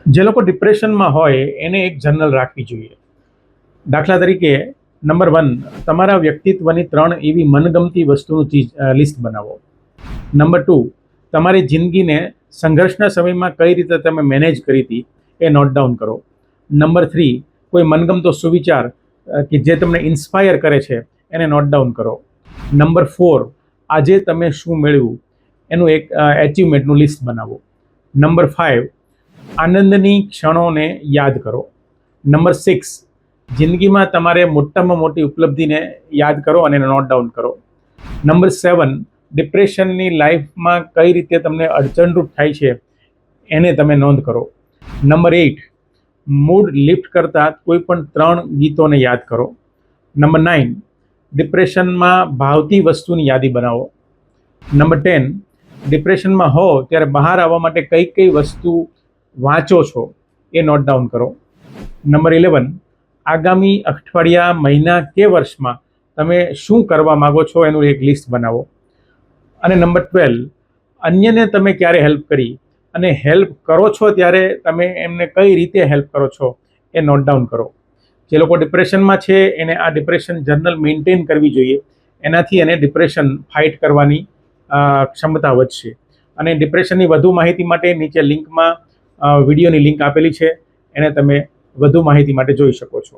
જે લોકો ડિપ્રેશનમાં હોય એને એક જર્નલ રાખવી જોઈએ. દાખલા તરીકે નંબર 1, તમારા વ્યક્તિત્વની 3 એવી મનગમતી વસ્તુનું લિસ્ટ બનાવો. નંબર 2, તમારી જિંદગીને સંઘર્ષના સમયમાં કઈ રીતે તમે મેનેજ કરી હતી એ નોટ ડાઉન કરો. નંબર 3, કોઈ મનગમતો સુવિચાર કે જે તમને ઇન્સ્પાયર કરે છે એને નોટ ડાઉન કરો. નંબર 4, આજે તમે શું મેળવ્યું એનું એક એચિવમેન્ટનું લિસ્ટ બનાવો. નંબર 5, આનંદની ક્ષણોને યાદ કરો. નંબર 6, જિંદગીમાં તમારે મોટામાં મોટી ઉપલબ્ધિને યાદ કરો અને એને નોટ ડાઉન કરો. નંબર 7, ડિપ્રેશનની લાઈફમાં કઈ રીતે તમને અડચણરૂપ થાય છે એને તમે નોંધ કરો. નંબર 8, મૂડ લિફ્ટ કરતા કોઈ પણ 3 ગીતોને યાદ કરો. નંબર 9, ડિપ્રેશનમાં ભાવતી વસ્તુની યાદી બનાવો. નંબર 10, ડિપ્રેશનમાં હો ત્યારે બહાર આવવા માટે કઈ કઈ વસ્તુ વાંચો છો એ નોટ ડાઉન કરો. નંબર 11, આગામી અઠવાડિયા, મહિના કે વર્ષમાં તમે શું કરવા માગો છો એનું એક લિસ્ટ બનાવો. અને નંબર 12, અન્યને તમે ક્યારે હેલ્પ કરી અને હેલ્પ કરો છો ત્યારે તમે એમને કઈ રીતે હેલ્પ કરો છો એ નોટ ડાઉન કરો. જે લોકો ડિપ્રેશનમાં છે એને આ ડિપ્રેશન જર્નલ મેન્ટેન કરવી જોઈએ. એનાથી એને ડિપ્રેશન ફાઇટ કરવાની ક્ષમતા વધશે. અને ડિપ્રેશનની વધુ માહિતી માટે નીચે લિંકમાં વિડીયોની લિંક આપેલી છે, એને તમે વધુ માહિતી માટે જોઈ શકો છો.